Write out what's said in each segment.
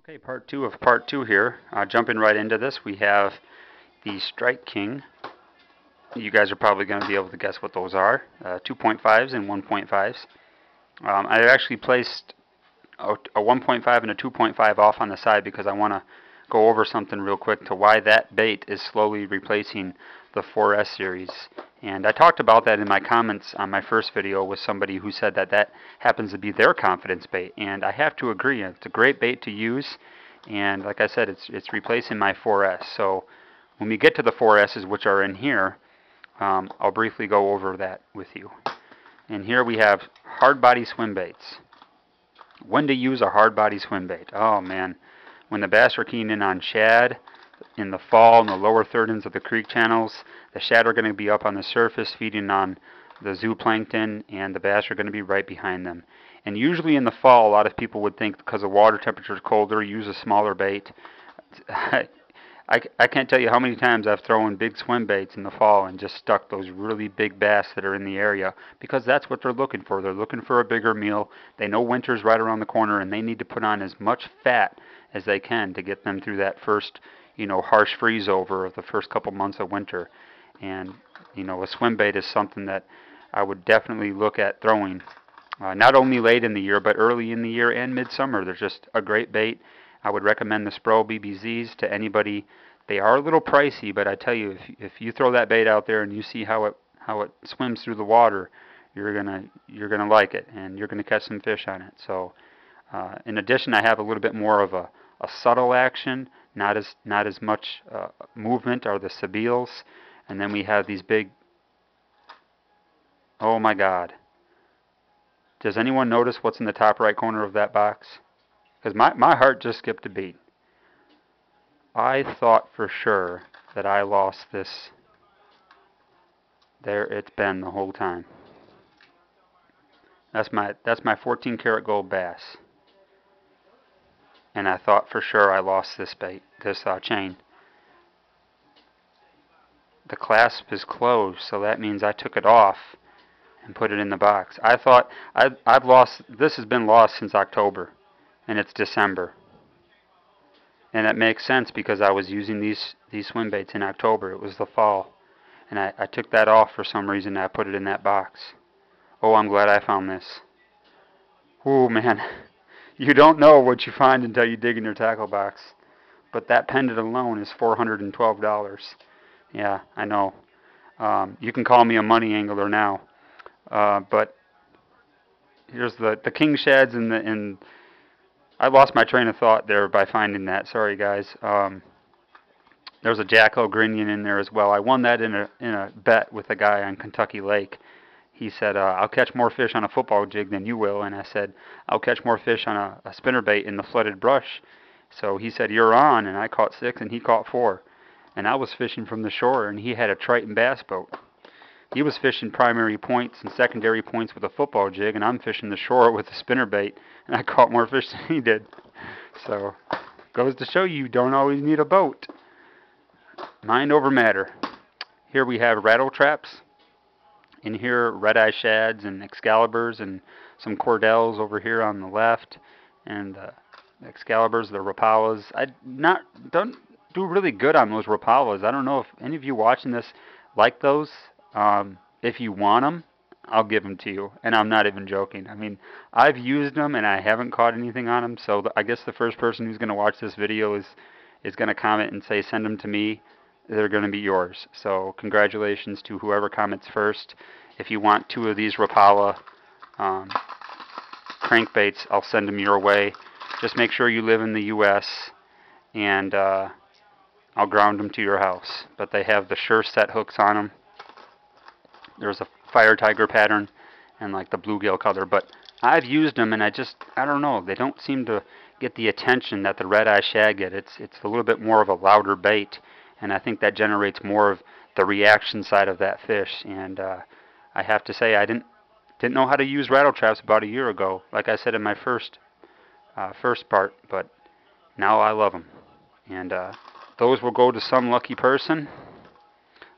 Okay, part two of part two here. Jumping right into this, we have the Strike King. You guys are probably going to be able to guess what those are. 2.5s and 1.5s. I actually placed a 1.5 and a 2.5 off on the side because I want to go over something real quick to why that bait is slowly replacing the 4S series. And I talked about that in my comments on my first video with somebody who said that that happens to be their confidence bait. And I have to agree, it's a great bait to use. And like I said, it's replacing my 4S. So when we get to the 4S's, which are in here, I'll briefly go over that with you. And here we have hard body swim baits. When to use a hard body swim bait? Oh man, when the bass are keying in on shad in the fall in the lower third ends of the creek channels, the shad are going to be up on the surface feeding on the zooplankton, and the bass are going to be right behind them. And usually in the fall, a lot of people would think because the water temperature is colder, use a smaller bait. I can't tell you how many times I've thrown big swim baits in the fall and just stuck those really big bass that are in the area, because that's what they're looking for. They're looking for a bigger meal. They know winter's right around the corner, and they need to put on as much fat as they can to get them through that first, harsh freeze over of the first couple months of winter. And, a swim bait is something that I would definitely look at throwing, not only late in the year, but early in the year and midsummer. They're just a great bait. I would recommend the Spro BBZs to anybody. They are a little pricey, but I tell you, if you throw that bait out there and you see how it swims through the water, you're gonna like it, and you're gonna catch some fish on it. So, in addition, I have a little bit more of a subtle action, not as much movement, are the Sebeles, and then we have these big. Oh my God! Does anyone notice what's in the top right corner of that box? Because my heart just skipped a beat. I thought for sure that I lost this. There it's been the whole time. That's my 14 karat gold bass. And I thought for sure I lost this bait, this chain. The clasp is closed, so that means I took it off and put it in the box. I thought I've lost. This has been lost since October, and it's December. And that makes sense because I was using these swim baits in October. It was the fall. And I took that off for some reason and I put it in that box. Oh, I'm glad I found this. Ooh, man. You don't know what you find until you dig in your tackle box. But that pendant alone is $412. Yeah, I know. You can call me a money angler now. But here's the king shads and I lost my train of thought there by finding that. Sorry, guys. There's a Jack O'Grinion in there as well. I won that in a bet with a guy on Kentucky Lake. He said, I'll catch more fish on a football jig than you will. And I said, I'll catch more fish on a spinnerbait in the flooded brush. So he said, you're on. And I caught 6 and he caught 4. And I was fishing from the shore and he had a Triton bass boat. He was fishing primary points and secondary points with a football jig, and I'm fishing the shore with a spinnerbait, and I caught more fish than he did. So, goes to show you don't always need a boat. Mind over matter. Here we have rattle traps. In here, red-eye shads and Excaliburs and some Cordels over here on the left, and Excaliburs, the Rapalas. I don't do really good on those Rapalas. I don't know if any of you watching this like those. If you want them, I'll give them to you. And I'm not even joking. I mean, I've used them and I haven't caught anything on them. So I guess the first person who's going to watch this video is going to comment and say, send them to me. They're going to be yours. So congratulations to whoever comments first. If you want 2 of these Rapala crankbaits, I'll send them your way. Just make sure you live in the U.S. and I'll ground them to your house. But they have the Sure Set hooks on them. There's a fire tiger pattern and like the bluegill color, but I've used them and I don't know, they don't seem to get the attention that the red-eye shad get. It's a little bit more of a louder bait, and I think that generates more of the reaction side of that fish. And I have to say, I didn't know how to use rattle traps about a year ago, like I said in my first part, but now I love them. And those will go to some lucky person.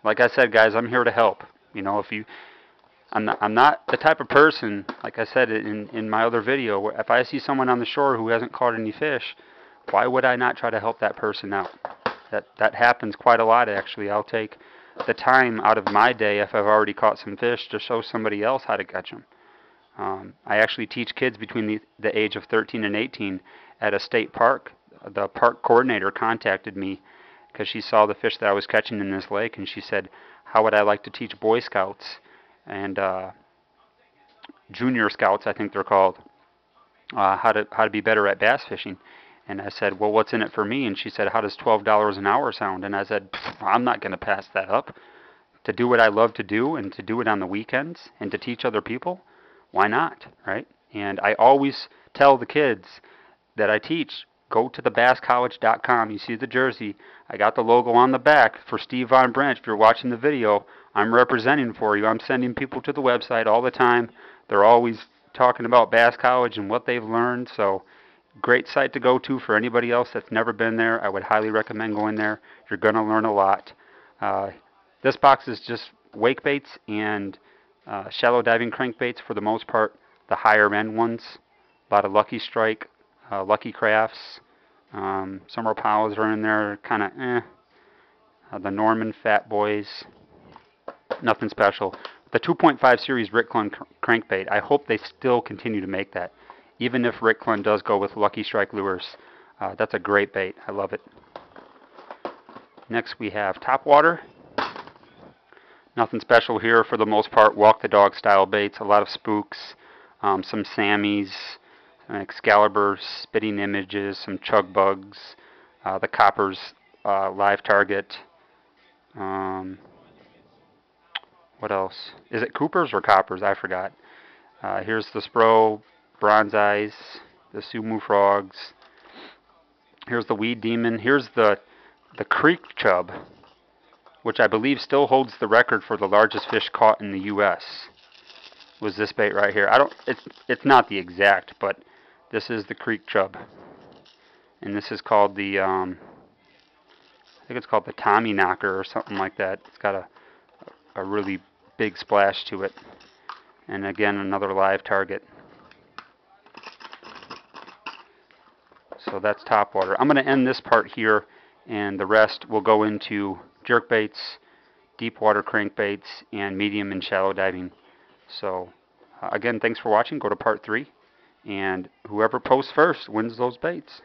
Like I said, guys, I'm here to help. I'm not the type of person, like I said in my other video, where if I see someone on the shore who hasn't caught any fish, why would I not try to help that person out? That happens quite a lot, actually. I'll take the time out of my day if I've already caught some fish to show somebody else how to catch them. I actually teach kids between the age of 13 and 18 at a state park. The park coordinator contacted me because she saw the fish that I was catching in this lake, and she said, how would I like to teach Boy Scouts and Junior Scouts, I think they're called, how to be better at bass fishing. And I said, well, what's in it for me? And she said, how does $12 an hour sound? And I said, I'm not going to pass that up. To do what I love to do and to do it on the weekends and to teach other people, why not, right? And I always tell the kids that I teach, go to thebasscollege.com. You see the jersey. I got the logo on the back for Steve Von Branch. If you're watching the video, I'm representing for you. I'm sending people to the website all the time. They're always talking about Bass College and what they've learned. So great site to go to for anybody else that's never been there. I would highly recommend going there. You're going to learn a lot. This box is just wake baits and shallow diving crankbaits for the most part, the higher end ones. A lot of Lucky Strike, Lucky Crafts, some Rapalas are in there, kind of the Norman Fat Boys, nothing special. The 2.5 series Rick Clunn crankbait, I hope they still continue to make that. Even if Rick Clunn does go with Lucky Strike lures, that's a great bait. I love it. Next we have Topwater. Nothing special here for the most part. Walk the dog style baits. A lot of spooks, some Sammies, some Excalibur, spitting images, some chug bugs, the Coppers live target. What else? Is it Coopers or Coppers? I forgot. Here's the Spro, Bronze Eyes, the Sumu Frogs. Here's the Weed Demon. Here's the Creek Chub, which I believe still holds the record for the largest fish caught in the U.S. was this bait right here. It's not the exact, but this is the Creek Chub, and this is called the I think it's called the Tommy Knocker or something like that. It's got a really big splash to it, and again another live target. So that's Topwater. I'm going to end this part here, and the rest will go into jerkbaits, deep water crankbaits, and medium and shallow diving. So again, thanks for watching. Go to part 3, and whoever posts first wins those baits.